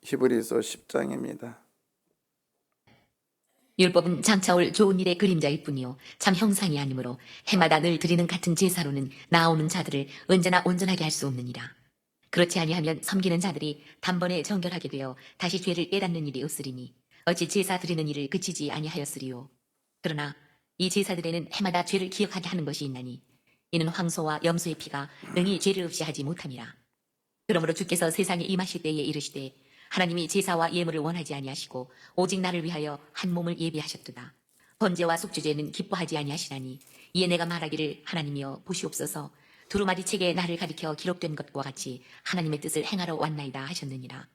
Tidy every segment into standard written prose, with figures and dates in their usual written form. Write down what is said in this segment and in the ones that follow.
히브리서 10장입니다. 율법은 장차올 좋은 일의 그림자일 뿐이요 참 형상이 아니므로 해마다 늘 드리는 같은 제사로는 나오는 자들을 언제나 온전하게 할 수 없느니라. 그렇지 아니하면 섬기는 자들이 단번에 정결하게 되어 다시 죄를 깨닫는 일이 없으리니 어찌 제사 드리는 일을 그치지 아니하였으리요. 그러나 이 제사들에는 해마다 죄를 기억하게 하는 것이 있나니 이는 황소와 염소의 피가 능히 죄를 없이 하지 못함이라. 그러므로 주께서 세상에 임하실 때에 이르시되 하나님이 제사와 예물을 원하지 아니하시고 오직 나를 위하여 한 몸을 예비하셨도다. 번제와 속죄제는 기뻐하지 아니하시나니 이에 내가 말하기를 하나님이여 보시옵소서 두루마리 책에 나를 가리켜 기록된 것과 같이 하나님의 뜻을 행하러 왔나이다 하셨느니라.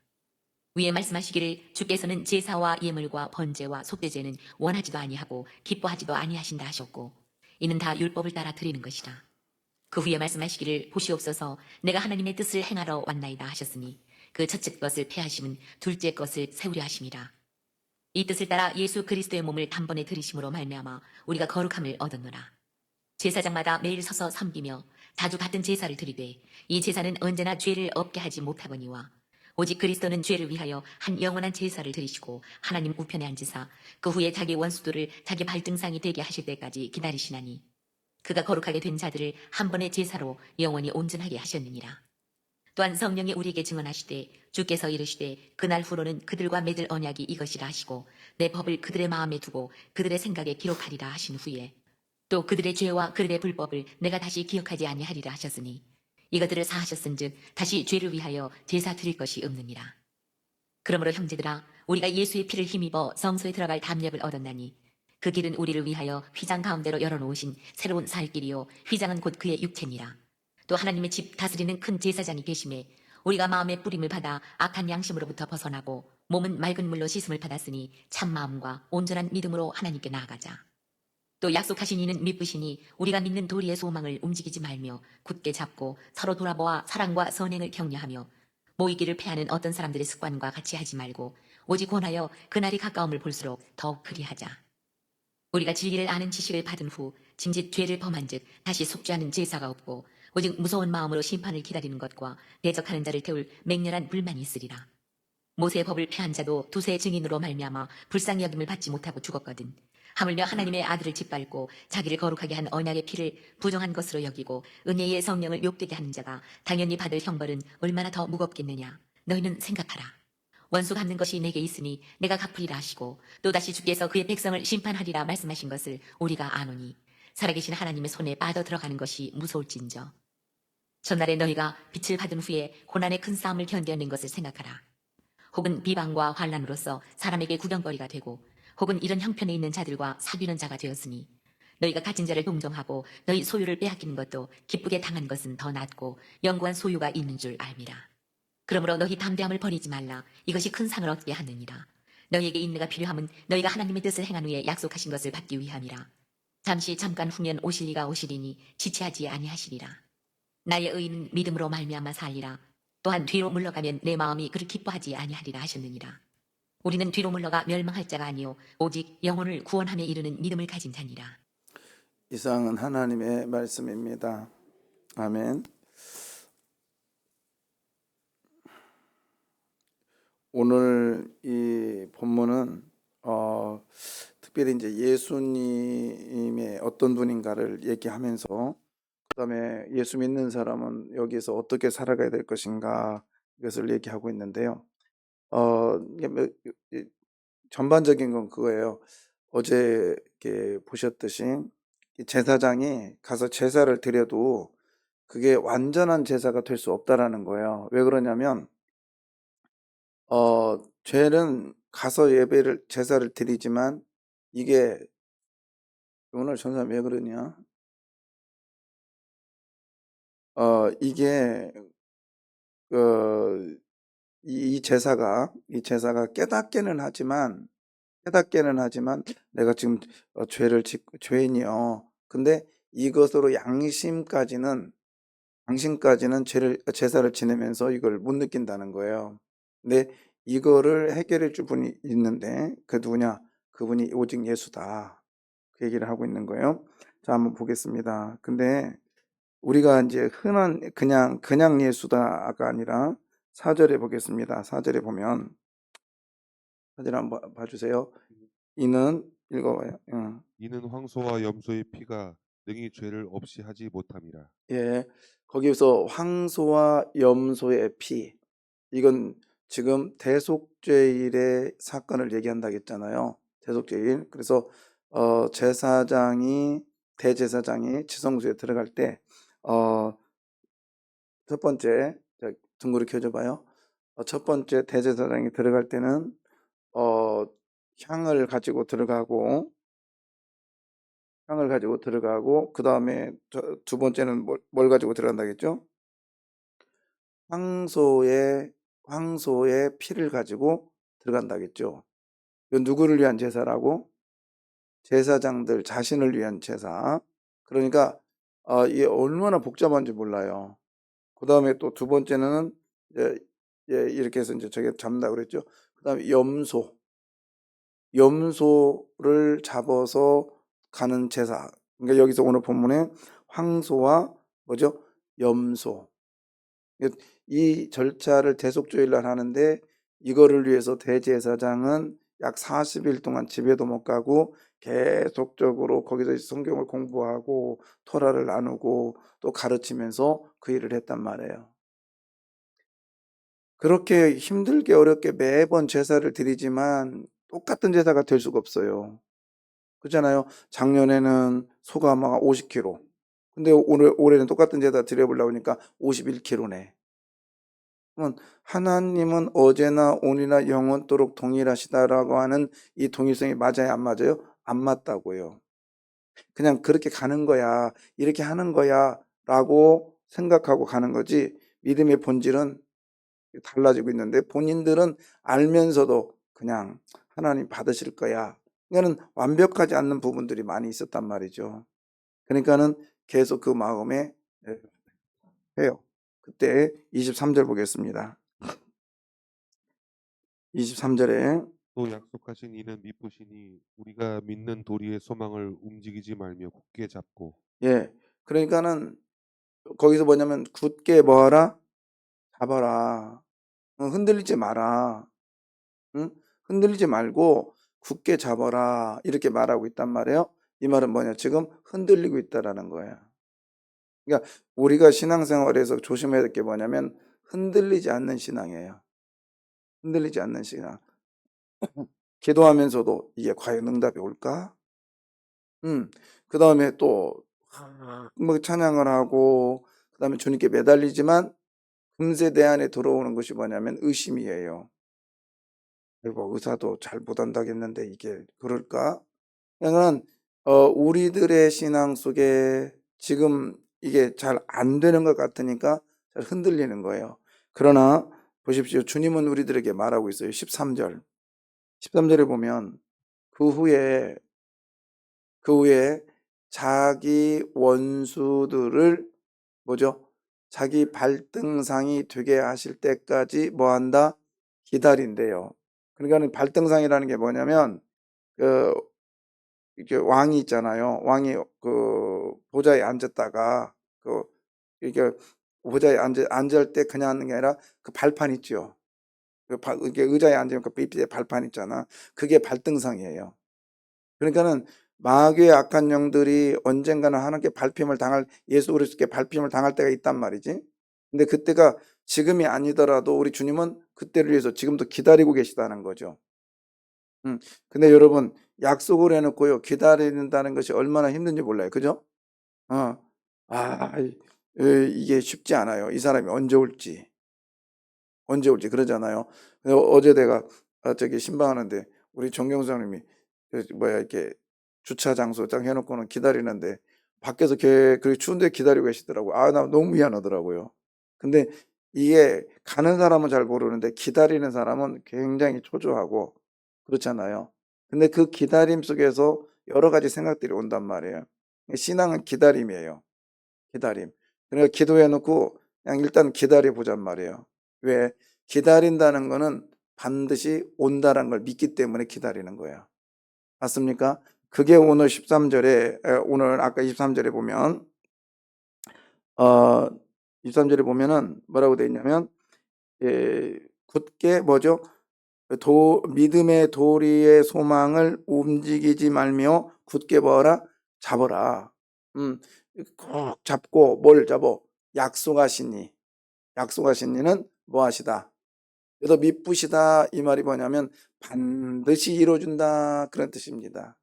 위에 말씀하시기를 주께서는 제사와 예물과 번제와 속죄제는 원하지도 아니하고 기뻐하지도 아니하신다 하셨고 이는 다 율법을 따라 드리는 것이라. 그 후에 말씀하시기를 보시옵소서 내가 하나님의 뜻을 행하러 왔나이다 하셨으니 그 첫째 것을 폐하심은 둘째 것을 세우려 하심이라. 이 뜻을 따라 예수 그리스도의 몸을 단번에 들이심으로 말미암아 우리가 거룩함을 얻었노라. 제사장마다 매일 서서 섬기며 자주 같은 제사를 드리되 이 제사는 언제나 죄를 없게 하지 못하거니와 오직 그리스도는 죄를 위하여 한 영원한 제사를 드리시고 하나님 우편에 앉으사 그 후에 자기 원수들을 자기 발등상이 되게 하실 때까지 기다리시나니 그가 거룩하게 된 자들을 한 번의 제사로 영원히 온전하게 하셨느니라. 또한 성령이 우리에게 증언하시되 주께서 이르시되 그날 후로는 그들과 맺을 언약이 이것이라 하시고 내 법을 그들의 마음에 두고 그들의 생각에 기록하리라 하신 후에 또 그들의 죄와 그들의 불법을 내가 다시 기억하지 아니하리라 하셨으니 이것들을 사하셨은즉 다시 죄를 위하여 제사 드릴 것이 없느니라. 그러므로 형제들아 우리가 예수의 피를 힘입어 성소에 들어갈 담력을 얻었나니 그 길은 우리를 위하여 휘장 가운데로 열어놓으신 새로운 살 길이요 휘장은 곧 그의 육체니라. 또 하나님의 집 다스리는 큰 제사장이 계심에 우리가 마음의 뿌림을 받아 악한 양심으로부터 벗어나고 몸은 맑은 물로 씻음을 받았으니 참 마음과 온전한 믿음으로 하나님께 나아가자. 또 약속하신 이는 믿으시니 우리가 믿는 도리의 소망을 움직이지 말며 굳게 잡고 서로 돌아보아 사랑과 선행을 격려하며 모이기를 패하는 어떤 사람들의 습관과 같이 하지 말고 오직 권하여 그날이 가까움을 볼수록 더욱 그리하자. 우리가 진리를 아는 지식을 받은 후 짐짓 죄를 범한 즉 다시 속죄하는 제사가 없고 오직 무서운 마음으로 심판을 기다리는 것과 대적하는 자를 태울 맹렬한 불만이 있으리라. 모세의 법을 폐한 자도 두세 증인으로 말미암아 불쌍히 여김을 받지 못하고 죽었거든. 하물며 하나님의 아들을 짓밟고 자기를 거룩하게 한 언약의 피를 부정한 것으로 여기고 은혜의 성령을 욕되게 하는 자가 당연히 받을 형벌은 얼마나 더 무겁겠느냐. 너희는 생각하라. 원수 갚는 것이 내게 있으니 내가 갚으리라 하시고 또다시 주께서 그의 백성을 심판하리라 말씀하신 것을 우리가 아노니 살아계신 하나님의 손에 빠져 들어가는 것이 무서울진저. 전날에 너희가 빛을 받은 후에 고난의 큰 싸움을 견뎌낸 것을 생각하라. 혹은 비방과 환란으로서 사람에게 구경거리가 되고 혹은 이런 형편에 있는 자들과 사귀는 자가 되었으니 너희가 가진 자를 동정하고 너희 소유를 빼앗기는 것도 기쁘게 당한 것은 더 낫고 영구한 소유가 있는 줄 알미라. 그러므로 너희 담대함을 버리지 말라. 이것이 큰 상을 얻게 하느니라. 너희에게 인내가 필요함은 너희가 하나님의 뜻을 행한 후에 약속하신 것을 받기 위함이라. 잠깐 후면 오실 이가 오시리니 지체하지 아니하시리라. 나의 의인은 믿음으로 말미암아 살리라. 또한 뒤로 물러가면 내 마음이 그를 기뻐하지 아니하리라 하셨느니라. 우리는 뒤로 물러가 멸망할 자가 아니요 오직 영혼을 구원함에 이르는 믿음을 가진 자니라. 이상은 하나님의 말씀입니다. 아멘. 오늘 이 본문은 특별히 이제 예수님의 어떤 분인가를 얘기하면서 그다음에 예수 믿는 사람은 여기서 어떻게 살아가야 될 것인가 이것을 얘기하고 있는데요. 이게 전반적인 건 그거예요. 어제 이렇게 보셨듯이 이 제사장이 가서 제사를 드려도 그게 완전한 제사가 될 수 없다라는 거예요. 왜 그러냐면 죄는 가서 제사를 드리지만 이게 오늘 전사 왜 그러냐? 이게 이 제사가 깨닫게는 하지만 내가 지금 죄를 짓고 죄인이요. 근데 이것으로 양심까지는 제사를 지내면서 이걸 못 느낀다는 거예요. 근데 이거를 해결해 줄 분이 있는데 그 누구냐? 그분이 오직 예수다. 그 얘기를 하고 있는 거예요. 자, 한번 보겠습니다. 근데 우리가 이제 흔한 그냥 예수다가 아니라 4절에 보겠습니다. 4절에 보면 사진 한번 봐주세요. 이는 읽어봐요. 이는 황소와 염소의 피가 능히 죄를 없이 하지 못함이라. 예, 거기서 황소와 염소의 피, 이건 지금 대속죄일의 사건을 얘기한다고 했잖아요. 대속죄일. 그래서 대제사장이 지성소에 들어갈 때 첫 번째, 자, 등고리 켜줘봐요. 첫 번째 대제사장이 들어갈 때는 어, 향을 가지고 들어가고 그 다음에 두 번째는 뭘 가지고 들어간다겠죠? 황소의 피를 가지고 들어간다겠죠. 이건 누구를 위한 제사라고? 제사장들 자신을 위한 제사. 그러니까 이게 얼마나 복잡한지 몰라요. 그 다음에 또 두 번째는 이렇게 해서 이제 저게 잡는다 그랬죠. 그 다음에 염소를 잡아서 가는 제사. 그러니까 여기서 오늘 본문에 황소와 뭐죠? 염소. 이 절차를 대속죄일날 하는데 이거를 위해서 대제사장은 약 40일 동안 집에도 못 가고 계속적으로 거기서 성경을 공부하고 토라를 나누고 또 가르치면서 그 일을 했단 말이에요. 그렇게 힘들게 어렵게 매번 제사를 드리지만 똑같은 제사가 될 수가 없어요. 그렇잖아요. 작년에는 소가 막 50kg. 근데 올해는 똑같은 제사 드려보려고 하니까 51kg네. 그러면 하나님은 어제나 오늘이나 영원토록 동일하시다라고 하는 이 동일성이 맞아요, 안 맞아요? 안 맞다고요. 그냥 그렇게 가는 거야, 이렇게 하는 거야 라고 생각하고 가는 거지, 믿음의 본질은 달라지고 있는데 본인들은 알면서도 그냥 하나님 받으실 거야. 그러니까는 완벽하지 않는 부분들이 많이 있었단 말이죠. 그러니까는 계속 그 마음에 해요. 그때 23절 보겠습니다. 23절에 또 약속하신 이는 미쁘시니 우리가 믿는 도리의 소망을 움직이지 말며 굳게 잡고. 그러니까는 거기서 뭐냐면 굳게 뭐하라? 잡아라. 흔들리지 마라. 응? 흔들리지 말고 굳게 잡아라. 이렇게 말하고 있단 말이에요. 이 말은 뭐냐? 지금 흔들리고 있다라는 거야. 그러니까 우리가 신앙생활에서 조심해야 될 게 뭐냐면 흔들리지 않는 신앙이에요. 흔들리지 않는 신앙. 기도하면서도 이게 과연 응답이 올까? 그 다음에 또 뭐 찬양을 하고 그 다음에 주님께 매달리지만 금세 내 안에 들어오는 것이 뭐냐면 의심이에요. 그리고 의사도 잘 못한다겠는데 이게 그럴까? 그러니까 우리들의 신앙 속에 지금 이게 잘 안 되는 것 같으니까 잘 흔들리는 거예요. 그러나 보십시오. 주님은 우리들에게 말하고 있어요. 13절. 13절에 보면 그 후에 자기 원수들을 뭐죠? 자기 발등상이 되게 하실 때까지 뭐 한다? 기다린대요. 그러니까 발등상이라는 게 뭐냐면 그 이렇게 왕이 있잖아요. 왕이 그 보좌에 앉았다가 그 이게 보좌에 앉을 때 그냥 앉는 게 아니라 그 발판 있죠. 이게 의자에 앉으면 그 밑에 발판 있잖아. 그게 발등상이에요. 그러니까는 마귀의 악한 영들이 언젠가는 하나님께 예수 그리스도께 발핌을 당할 때가 있단 말이지. 근데 그때가 지금이 아니더라도 우리 주님은 그때를 위해서 지금도 기다리고 계시다는 거죠. 근데 여러분 약속을 해놓고요 기다린다는 것이 얼마나 힘든지 몰라요. 그죠? 어, 이게 쉽지 않아요. 이 사람이 언제 올지 그러잖아요. 근데 어제 내가 저기 신방하는데 우리 정경사님이 이렇게 주차 장소 딱 해놓고는 기다리는데 밖에서 그렇게 추운데 기다리고 계시더라고요. 나 너무 미안하더라고요. 근데 이게 가는 사람은 잘 모르는데 기다리는 사람은 굉장히 초조하고 그렇잖아요. 근데 그 기다림 속에서 여러 가지 생각들이 온단 말이에요. 신앙은 기다림이에요. 기다림. 그러니까 기도해놓고 그냥 일단 기다려 보잔 말이에요. 왜? 기다린다는 거는 반드시 온다는 걸 믿기 때문에 기다리는 거예요. 맞습니까? 그게 오늘 13절에 오늘 아까 23절에 보면 23절에 보면은 뭐라고 되어 있냐면 굳게 뭐죠? 믿음의 도리의 소망을 움직이지 말며 굳게 뭐라? 잡어라. 꼭 잡고 뭘 잡어? 약속하시니. 약속하시니는 뭐 하시다? 그래서 미쁘시다 이 말이 뭐냐면 반드시 이루어준다 그런 뜻입니다.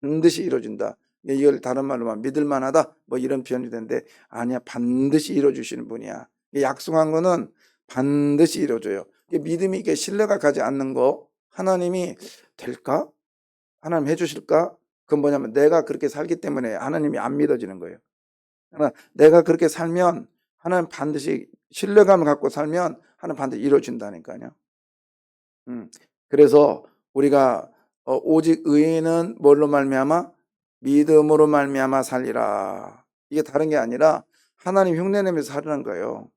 반드시 이루어준다. 이걸 다른 말로 하면 믿을만하다 뭐 이런 표현이 되는데 아니야, 반드시 이루어주시는 분이야. 약속한 거는 반드시 이루어줘요. 믿음이 이게 신뢰가 가지 않는 거, 하나님이 될까? 하나님 해주실까? 그건 뭐냐면 내가 그렇게 살기 때문에 하나님이 안 믿어지는 거예요. 그러나 내가 그렇게 살면 하나님 반드시, 신뢰감을 갖고 살면 하나님 반드시 이루어진다니까요. 그래서 우리가 오직 의인은 뭘로 말미암아? 믿음으로 말미암아 살리라. 이게 다른 게 아니라 하나님 흉내내면서 살라는 거예요.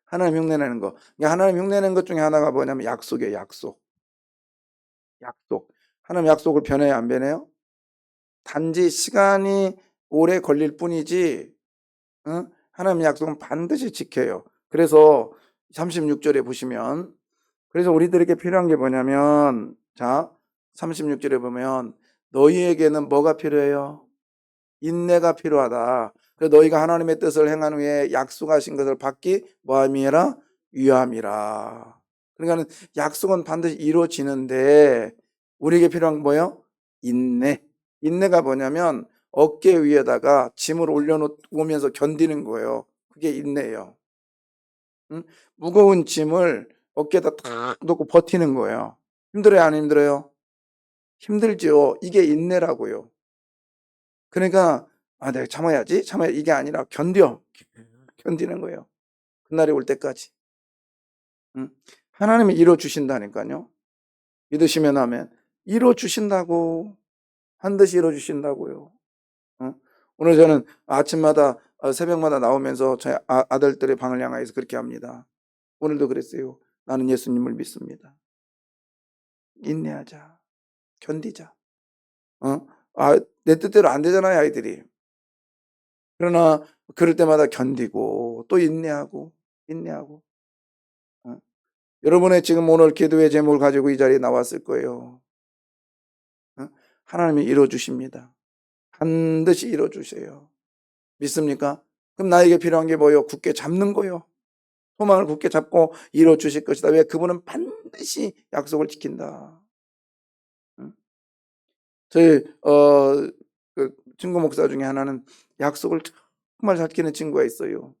하나님 흉내내는 거. 그러니까 하나님 흉내내는 것 중에 하나가 뭐냐면 약속이에요. 약속. 약속. 하나님 약속을 변해요, 안 변해요? 단지 시간이 오래 걸릴 뿐이지 하나님 약속은 반드시 지켜요. 그래서 36절에 보시면, 그래서 우리들에게 필요한 게 뭐냐면, 자 36절에 보면 너희에게는 뭐가 필요해요? 인내가 필요하다. 그래서 너희가 하나님의 뜻을 행한 후에 약속하신 것을 받기 뭐함이라? 위함이라. 그러니까 약속은 반드시 이루어지는데 우리에게 필요한 건 뭐예요? 인내. 인내가 뭐냐면 어깨 위에다가 짐을 올려놓으면서 견디는 거예요. 그게 인내예요. 응? 무거운 짐을 어깨에다 탁 놓고 버티는 거예요. 힘들어요, 안 힘들어요? 힘들죠. 이게 인내라고요. 그러니까 내가 참아야지, 참아야 이게 아니라 견디는 거예요. 그날이 올 때까지. 하나님이 이루어 주신다니까요. 믿으시면 하면 이루어 주신다고, 반드시 이루어 주신다고요. 오늘 저는 아침마다 새벽마다 나오면서 저희 아들들의 방을 향하여서 그렇게 합니다. 오늘도 그랬어요. 나는 예수님을 믿습니다. 인내하자, 견디자. 내 뜻대로 안 되잖아요, 아이들이. 그러나 그럴 때마다 견디고 또 인내하고. 어? 여러분의 지금 오늘 기도의 제목을 가지고 이 자리에 나왔을 거예요. 하나님이 이루어주십니다. 반드시 이루어주세요. 믿습니까? 그럼 나에게 필요한 게 뭐예요? 굳게 잡는 거예요. 소망을 굳게 잡고 이루어주실 것이다. 왜? 그분은 반드시 약속을 지킨다. 저희 그 친구 목사 중에 하나는 약속을 정말 잘 지키는 친구가 있어요.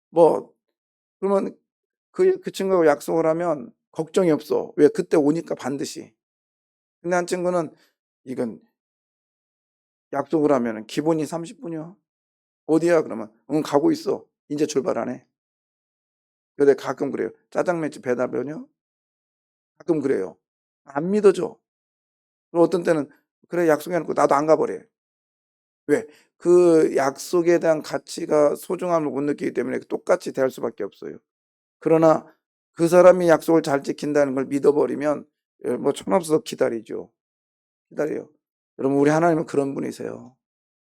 뭐 그러면 그 친구하고 약속을 하면 걱정이 없어. 왜? 그때 오니까 반드시. 근데 한 친구는 이건 약속을 하면 기본이 30분이야. 어디야? 그러면 가고 있어. 이제 출발하네. 근데 가끔 그래요. 짜장면집 배달 오냐? 가끔 그래요. 안 믿어져. 그리고 어떤 때는 그래 약속해놓고 나도 안 가버려. 왜? 그 약속에 대한 가치가 소중함을 못 느끼기 때문에 똑같이 대할 수밖에 없어요. 그러나 그 사람이 약속을 잘 지킨다는 걸 믿어버리면 뭐 천없어 기다리죠. 기다려요. 여러분, 우리 하나님은 그런 분이세요.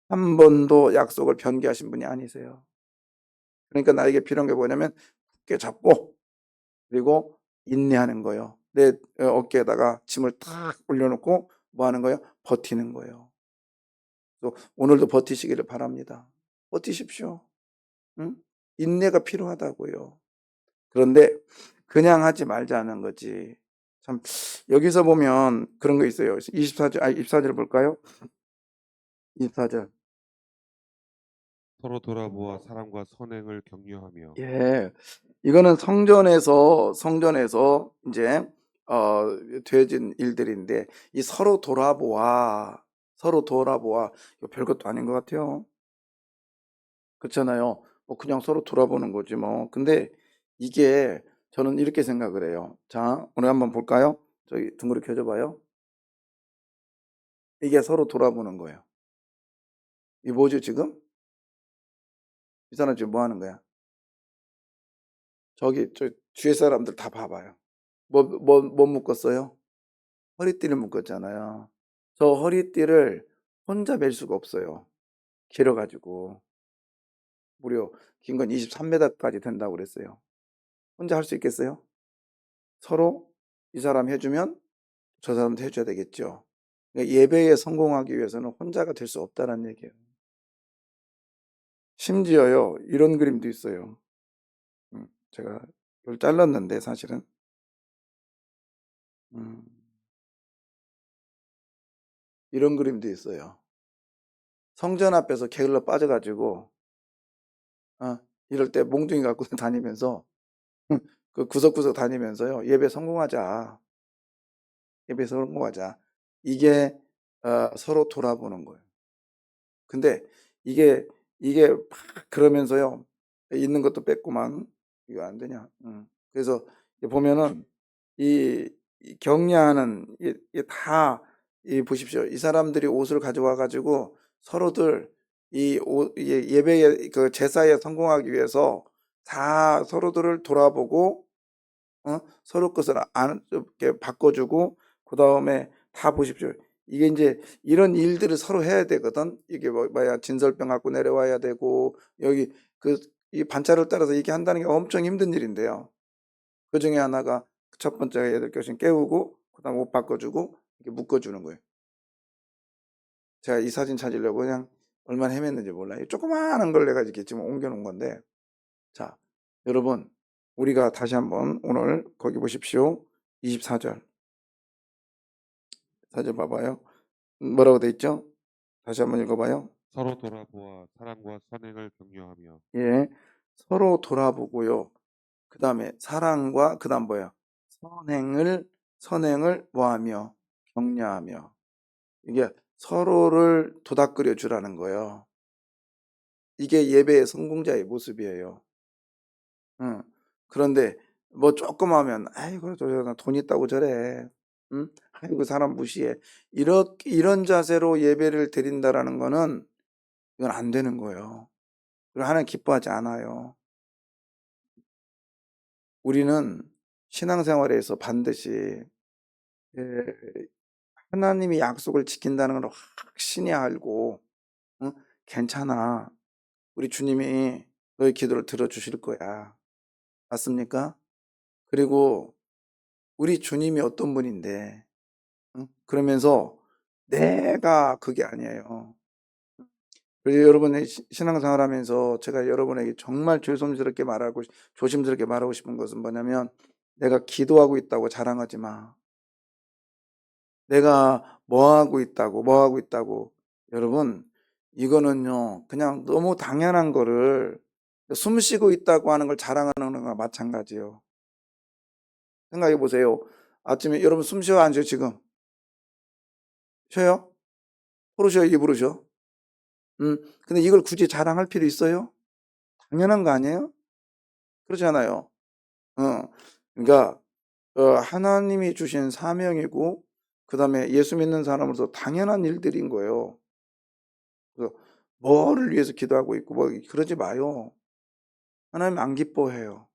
한 번도 약속을 변개하신 분이 아니세요. 그러니까 나에게 필요한 게 뭐냐면 굳게 잡고 그리고 인내하는 거예요. 내 어깨에다가 짐을 탁 올려놓고 뭐 하는 거예요? 버티는 거예요. 또 오늘도 버티시기를 바랍니다. 버티십시오. 응? 인내가 필요하다고요. 그런데 그냥 하지 말자는 거지. 참 여기서 보면 그런 거 있어요. 24절 볼까요? 24절. 서로 돌아보아 사랑과 선행을 격려하며. 예. 이거는 성전에서 이제 되어진 일들인데 이 서로 돌아보아 이거 별것도 아닌 것 같아요. 그렇잖아요. 뭐 그냥 서로 돌아보는 거지 뭐. 근데 이게 저는 이렇게 생각을 해요. 자, 오늘 한번 볼까요? 저기 둥그리 켜줘 봐요. 이게 서로 돌아보는 거예요. 이게 뭐죠 지금? 이 사람 지금 뭐 하는 거야? 저 주위 사람들 다 봐봐요. 뭐 묶었어요? 허리띠를 묶었잖아요. 저 허리띠를 혼자 멜 수가 없어요. 길어가지고. 무려 긴 건 23m까지 된다고 그랬어요. 혼자 할 수 있겠어요? 서로 이 사람 해주면 저 사람도 해줘야 되겠죠. 그러니까 예배에 성공하기 위해서는 혼자가 될 수 없다는 얘기예요. 심지어요, 이런 그림도 있어요. 제가 이걸 잘랐는데 사실은 음, 이런 그림도 있어요. 성전 앞에서 게을러 빠져가지고 이럴 때 몽둥이 갖고 다니면서 그 구석구석 다니면서요, 예배 성공하자. 예배 성공하자. 이게 서로 돌아보는 거예요. 근데 이게 막 그러면서요, 있는 것도 뺐구만. 이거 안 되냐? 그래서 보면은 이 격려하는 이 보십시오. 이 사람들이 옷을 가져와 가지고 서로들 이게 예배의 그 제사에 성공하기 위해서 다 서로들을 돌아보고 서로 것을 이렇게 바꿔주고, 그 다음에 다 보십시오. 이게 이제 이런 일들을 서로 해야 되거든. 이게 뭐야, 진설병 갖고 내려와야 되고, 여기 이 반차를 따라서 이게 한다는 게 엄청 힘든 일인데요. 그 중에 하나가 첫 번째가 애들 교신 깨우고, 그다음 옷 바꿔주고, 이렇게 묶어주는 거예요. 제가 이 사진 찾으려고 그냥 얼마나 헤맸는지 몰라요. 조그마한 걸 내가 이렇게 지금 옮겨놓은 건데, 자, 여러분, 우리가 다시 한번 오늘 거기 보십시오. 24절. 4절 봐봐요. 뭐라고 돼 있죠? 다시 한번 읽어봐요. 서로 돌아보아 사랑과 선행을 격려하며. 예, 서로 돌아보고요. 그 다음에 사랑과 그 다음 뭐예요? 선행을 뭐하며? 격려하며. 이게 서로를 도닥거려 주라는 거예요. 이게 예배의 성공자의 모습이에요. 그런데 뭐 조금 하면 아이고 저 돈 있다고 저래. 아이고 사람 무시해. 이런 자세로 예배를 드린다라는 거는 이건 안 되는 거예요. 그리고 하나님 기뻐하지 않아요. 우리는 신앙생활에서 반드시 예, 하나님이 약속을 지킨다는 걸 확신히 알고 괜찮아. 우리 주님이 너의 기도를 들어주실 거야. 맞습니까? 그리고 우리 주님이 어떤 분인데 그러면서 내가 그게 아니에요. 그래서 여러분의 신앙생활 하면서 제가 여러분에게 정말 조심스럽게 말하고 싶은 것은 뭐냐면, 내가 기도하고 있다고 자랑하지 마. 내가 뭐 하고 있다고. 여러분, 이거는요, 그냥 너무 당연한 거를, 숨 쉬고 있다고 하는 걸 자랑하는 거나 마찬가지예요. 생각해 보세요. 아침에 여러분 숨 쉬어 안 쉬어 지금? 쉬어요? 코로 쉬어, 입으로 쉬어? 근데 이걸 굳이 자랑할 필요 있어요? 당연한 거 아니에요? 그렇잖아요. 어, 그러니까 하나님이 주신 사명이고, 그 다음에 예수 믿는 사람으로서 당연한 일들인 거예요. 그래서 뭐를 위해서 기도하고 있고 뭐 그러지 마요. 하나님 안 기뻐해요.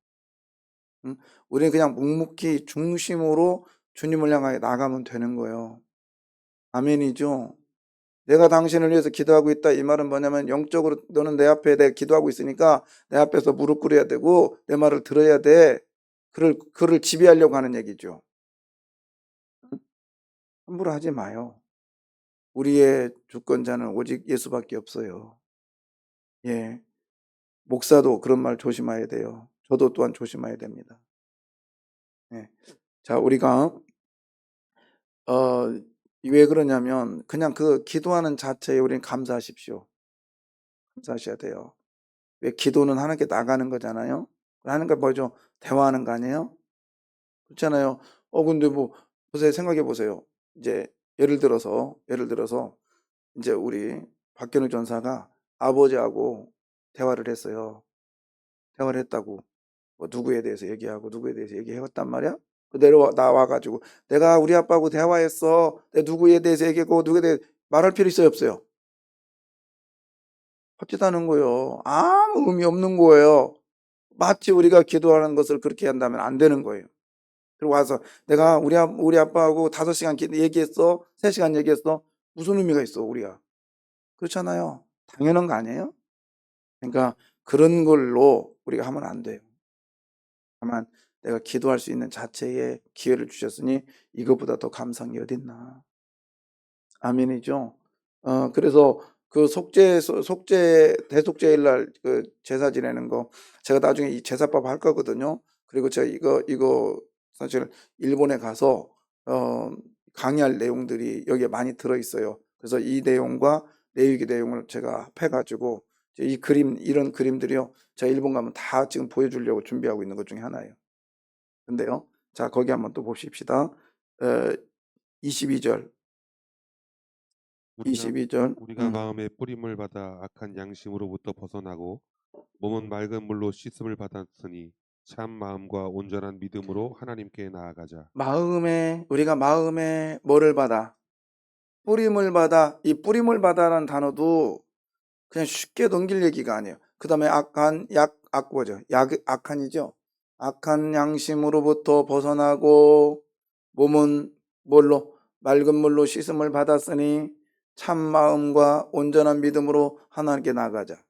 우리는 그냥 묵묵히 중심으로 주님을 향하여 나가면 되는 거예요. 아멘이죠. 내가 당신을 위해서 기도하고 있다, 이 말은 뭐냐면, 영적으로 너는 내 앞에 내가 기도하고 있으니까 내 앞에서 무릎 꿇어야 되고 내 말을 들어야 돼. 그를 지배하려고 하는 얘기죠. 함부로 하지 마요. 우리의 주권자는 오직 예수밖에 없어요. 예. 목사도 그런 말 조심해야 돼요. 저도 또한 조심해야 됩니다. 예. 자, 우리가 왜 그러냐면, 그냥 그 기도하는 자체에 우리는 감사하십시오. 감사하셔야 돼요. 왜 기도는 하나님께 나가는 거잖아요. 하나님과 뭐죠? 대화하는 거 아니에요? 그렇잖아요. 근데 뭐 보세요. 생각해 보세요. 이제 예를 들어서 이제 우리 박경희 전사가 아버지하고 대화를 했어요. 대화를 했다고. 뭐 누구에 대해서 얘기하고 누구에 대해서 얘기해왔단 말이야. 나와가지고 내가 우리 아빠하고 대화했어. 내 누구에 대해서 얘기하고 누구에 대해 말할 필요 있어요, 없어요? 헛짓하는 거예요. 아무 의미 없는 거예요. 마치 우리가 기도하는 것을 그렇게 한다면 안 되는 거예요. 그리고 와서 내가 우리 아빠하고 5시간 얘기했어, 3시간 얘기했어. 무슨 의미가 있어, 우리가? 그렇잖아요. 당연한 거 아니에요? 그러니까 그런 걸로 우리가 하면 안 돼요. 다만 내가 기도할 수 있는 자체의 기회를 주셨으니 이것보다 더 감사한 게 어딨나. 아멘이죠. 그래서 그 대속제일 날 그 제사 지내는 거 제가 나중에 이 제사법 할 거거든요. 그리고 제가 이거 사실 일본에 가서 강의할 내용들이 여기에 많이 들어 있어요. 그래서 이 내용과 레위기 내용을 제가 합해 가지고 이런 그림들이요. 제가 일본 가면 다 지금 보여주려고 준비하고 있는 것 중에 하나예요. 근데요. 자, 거기 한번 또 봅시다. 22절. 우리가 22절. 우리가 마음에 뿌림을 받아 악한 양심으로부터 벗어나고 몸은 맑은 물로 씻음을 받았으니 참 마음과 온전한 믿음으로 하나님께 나아가자. 우리가 마음에 뭐를 받아? 뿌림을 받아. 이 뿌림을 받아라는 단어도 그냥 쉽게 넘길 얘기가 아니에요. 그 다음에 악한이죠. 악한 양심으로부터 벗어나고 몸은 뭘로? 맑은 물로 씻음을 받았으니 참 마음과 온전한 믿음으로 하나님께 나아가자.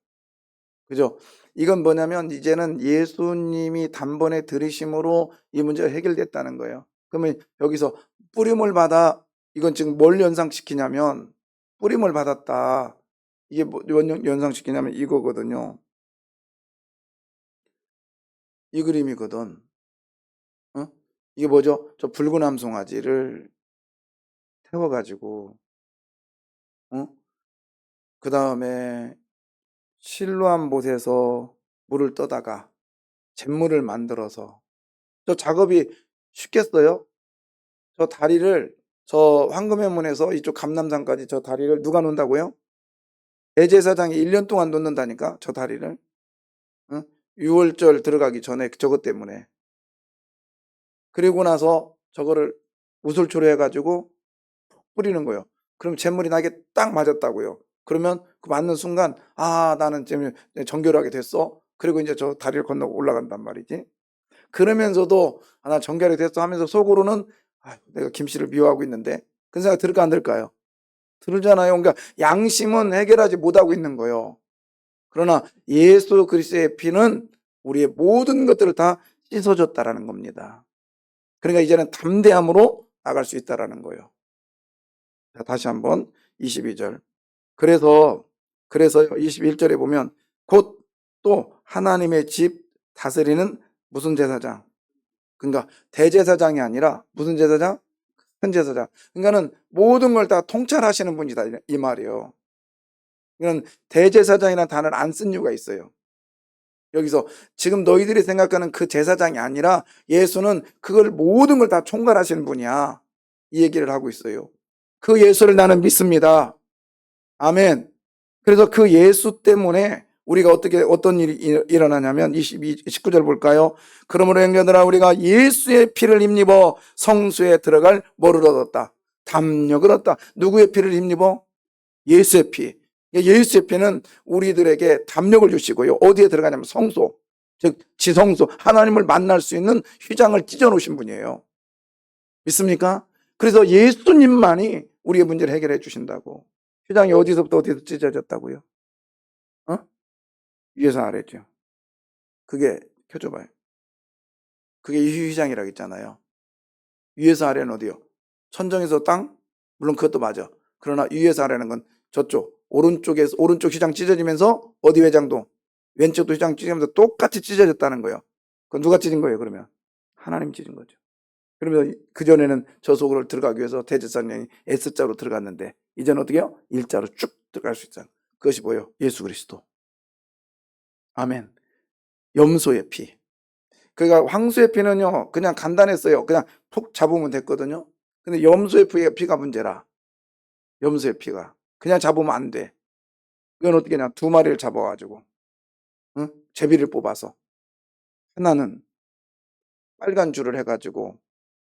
그죠? 이건 뭐냐면 이제는 예수님이 단번에 들이심으로 이 문제가 해결됐다는 거예요. 그러면 여기서 뿌림을 받아, 이건 지금 뭘 연상시키냐면 뿌림을 받았다. 이게 뭐 연상시키냐면 이거거든요. 이 그림이거든. 어? 이게 뭐죠? 저 붉은 암송아지를 태워가지고, 그 다음에 실로암 못에서 물을 떠다가 잿물을 만들어서, 저 작업이 쉽겠어요? 저 황금의 문에서 이쪽 감남산까지 저 다리를 누가 놓는다고요? 대제사장이 1년 동안 놓는다니까, 저 다리를. 응? 6월절 들어가기 전에 저것 때문에. 그리고 나서 저거를 우슬초로 해가지고 뿌리는 거예요. 그럼 잿물이 나게 딱 맞았다고요. 그러면 그 맞는 순간, 나는 지금 정결하게 됐어. 그리고 이제 저 다리를 건너고 올라간단 말이지. 그러면서도 나 정결하게 됐어 하면서 속으로는 내가 김씨를 미워하고 있는데, 그런 생각 들을까 안 들까요? 들잖아요. 그러니까 양심은 해결하지 못하고 있는 거예요. 그러나 예수 그리스도의 피는 우리의 모든 것들을 다 씻어줬다라는 겁니다. 그러니까 이제는 담대함으로 나갈 수 있다라는 거예요. 자, 다시 한번 22절. 그래서 21절에 보면 곧 또 하나님의 집 다스리는 무슨 제사장? 그러니까 대제사장이 아니라 무슨 제사장? 큰 제사장. 그러니까는 모든 걸 다 통찰하시는 분이다 이 말이에요. 이건 대제사장이라는 단어를 안 쓴 이유가 있어요. 여기서 지금 너희들이 생각하는 그 제사장이 아니라 예수는 그걸 모든 걸 다 총괄하시는 분이야. 이 얘기를 하고 있어요. 그 예수를 나는 믿습니다. 아멘. 그래서 그 예수 때문에 우리가 어떤 일이 일어나냐면 19절 볼까요? 그러므로 형제들아 우리가 예수의 피를 힘입어 성수에 들어갈 뭐를 얻었다? 담력을 얻었다. 누구의 피를 힘입어? 예수의 피. 예수의 피는 우리들에게 담력을 주시고요. 어디에 들어가냐면 성소, 즉 지성소, 하나님을 만날 수 있는 휘장을 찢어 놓으신 분이에요. 믿습니까? 그래서 예수님만이 우리의 문제를 해결해 주신다고. 휘장이 어디서부터 어디서 찢어졌다고요? 위에서 아래죠. 그게 켜줘봐요. 그게 이 휘장이라고 했잖아요. 위에서 아래는 어디요? 천정에서 땅? 물론 그것도 맞아. 그러나 위에서 아래는 건 저쪽 오른쪽 휘장 찢어지면서 어디 회장도 왼쪽도 휘장 찢어지면서 똑같이 찢어졌다는 거예요. 그건 누가 찢은 거예요? 그러면 하나님 찢은 거죠. 그러면 그전에는 저 속으로 들어가기 위해서 대제사장이 S자로 들어갔는데 이제는 어떻게 해요? 일자로 쭉 들어갈 수 있잖아요. 그것이 뭐예요? 예수 그리스도. 아멘. 염소의 피. 그러니까 황소의 피는요 그냥 간단했어요. 그냥 푹 잡으면 됐거든요. 근데 염소의 피가 문제라. 염소의 피가 그냥 잡으면 안 돼. 이건 어떻게 하냐? 2마리를 잡아가지고 제비를 뽑아서 하나는 빨간 줄을 해가지고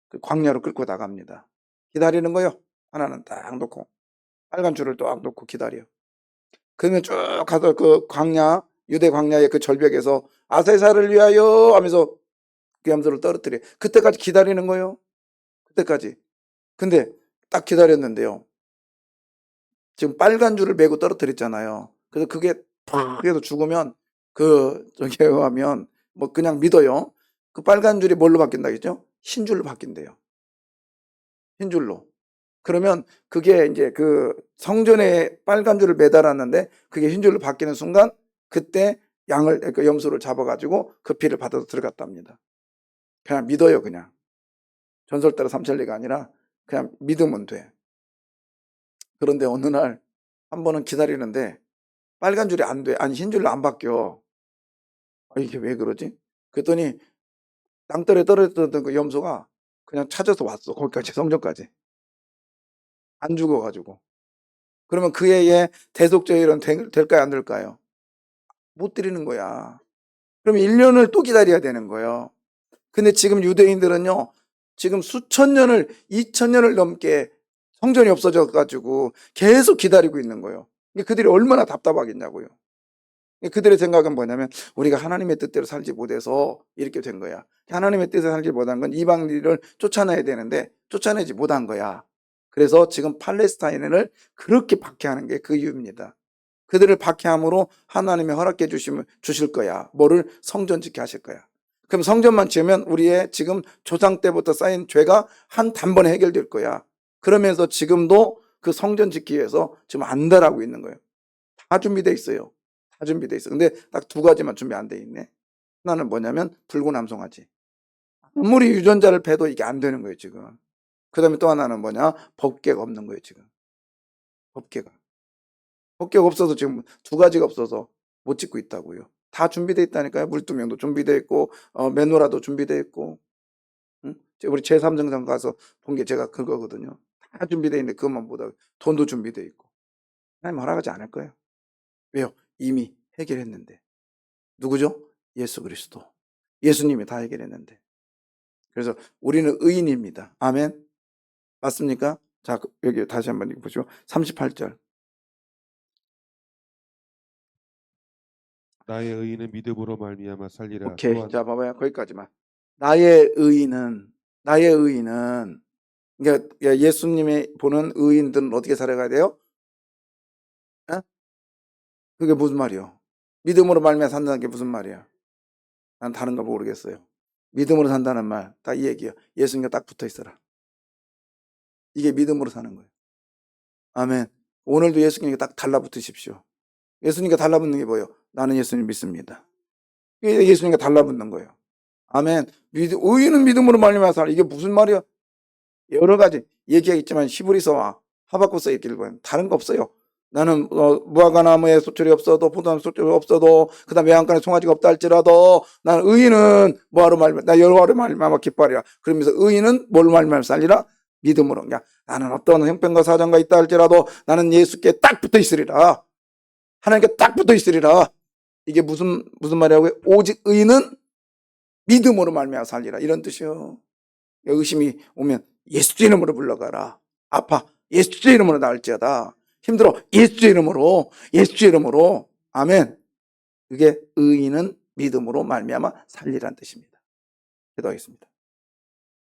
그 광야로 끌고 나갑니다. 기다리는 거요. 하나는 딱 놓고 빨간 줄을 딱 놓고 기다려. 그러면 쭉 가서 그 유대 광야의 그 절벽에서 아세사를 위하여 하면서 그 염소를 떨어뜨려. 그때까지 기다리는 거예요. 그때까지. 근데 딱 기다렸는데요. 지금 빨간 줄을 메고 떨어뜨렸잖아요. 그래서 그게 팍 해서 죽으면 하면 뭐 그냥 믿어요. 그 빨간 줄이 뭘로 바뀐다겠죠? 흰 줄로 바뀐대요. 흰 줄로. 그러면 그게 이제 그 성전에 빨간 줄을 매달았는데 그게 흰 줄로 바뀌는 순간 그때 양을, 그 염소를 잡아가지고 그 피를 받아서 들어갔답니다. 그냥 믿어요, 그냥. 전설 따라 삼천리가 아니라 그냥 믿으면 돼. 그런데 어느 날 한 번은 기다리는데 빨간 줄이 안 돼. 아니, 흰 줄로 안 바뀌어. 이게 왜 그러지? 그랬더니 땅굴에 떨어졌던 그 염소가 그냥 찾아서 왔어. 거기까지, 성전까지. 안 죽어가지고. 그러면 그 애의 대속죄일은 될까요, 안 될까요? 못 드리는 거야. 그럼 1년을 또 기다려야 되는 거예요. 근데 지금 유대인들은요, 지금 수천 년을, 2000년을 넘게 성전이 없어져가지고 계속 기다리고 있는 거예요. 그들이 얼마나 답답하겠냐고요. 그들의 생각은 뭐냐면 우리가 하나님의 뜻대로 살지 못해서 이렇게 된 거야. 하나님의 뜻에 살지 못한 건 이방인을 쫓아내야 되는데 쫓아내지 못한 거야. 그래서 지금 팔레스타인을 그렇게 박해하는 게 그 이유입니다. 그들을 박해함으로 하나님이 허락해 주실 거야. 뭐를? 성전 짓게 하실 거야. 그럼 성전만 지으면 우리의 지금 조상 때부터 쌓인 죄가 한 단번에 해결될 거야. 그러면서 지금도 그 성전 짓기 위해서 지금 안달하고 있는 거예요. 다 준비돼 있어요. 다 준비돼 있어. 근데 딱 두 가지만 준비 안 돼 있네. 하나는 뭐냐면 불구남성하지. 아무리 유전자를 패도 이게 안 되는 거예요, 지금. 그 다음에 또 하나는 뭐냐? 법계가 없는 거예요, 지금. 법계가 없어서 지금 두 가지가 없어서 못 짓고 있다고요. 다 준비돼 있다니까요. 물두명도 준비돼 있고, 메노라도 준비돼 있고, 응? 우리 제3정상 가서 본 게 제가 그거거든요. 다 준비돼 있는데 그것만 보다 돈도 준비돼 있고. 하나님 허락하지 않을 거예요. 왜요? 이미 해결했는데. 누구죠? 예수 그리스도. 예수님이 다 해결했는데. 그래서 우리는 의인입니다. 아멘. 맞습니까? 자, 여기 다시 한번 읽어보시죠. 38절. 나의 의인은 믿음으로 말미암아 살리라. 오케이. 또한 자, 봐봐요. 거기까지만. 나의 의인은, 그러니까 예수님이 보는 의인들은 어떻게 살아가야 돼요? 어? 그게 무슨 말이요? 믿음으로 말미암아 산다는 게 무슨 말이야? 난 다른 거 모르겠어요. 믿음으로 산다는 말, 딱 이 얘기예요. 예수님과 딱 붙어 있어라. 이게 믿음으로 사는 거예요. 아멘. 오늘도 예수님과 딱 달라붙으십시오. 예수님과 달라붙는 게 뭐예요? 나는 예수님 믿습니다. 이게 예수님과 달라붙는 거예요. 아멘. 의인은 믿음으로 말미암아 살아. 이게 무슨 말이야? 여러 가지 얘기가 있지만 히브리서와 하박국서 얘기를 보면 다른 거 없어요. 나는 무화과나무에 소출이 없어도 포도나무 소출이 없어도 그다음 외양간에 송아지가 없다 할지라도 나는 의인은 뭐하러 말미암아 나 여호와로 말미암아 기뻐하리라. 그러면서 의인은 뭘로 말미암아 살리라? 믿음으로. 그러니까 나는 어떤 형편과 사정과 있다 할지라도 나는 예수께 딱 붙어 있으리라. 하나님께 딱 붙어 있으리라. 이게 무슨 말이라고요? 오직 의인은 믿음으로 말미암아 살리라. 이런 뜻이요. 의심이 오면 예수의 이름으로 불러가라. 아파. 예수의 이름으로 나을지어다. 힘들어. 예수의 이름으로. 아멘. 그게 의인은 믿음으로 말미암아 살리라는 뜻입니다. 기도하겠습니다.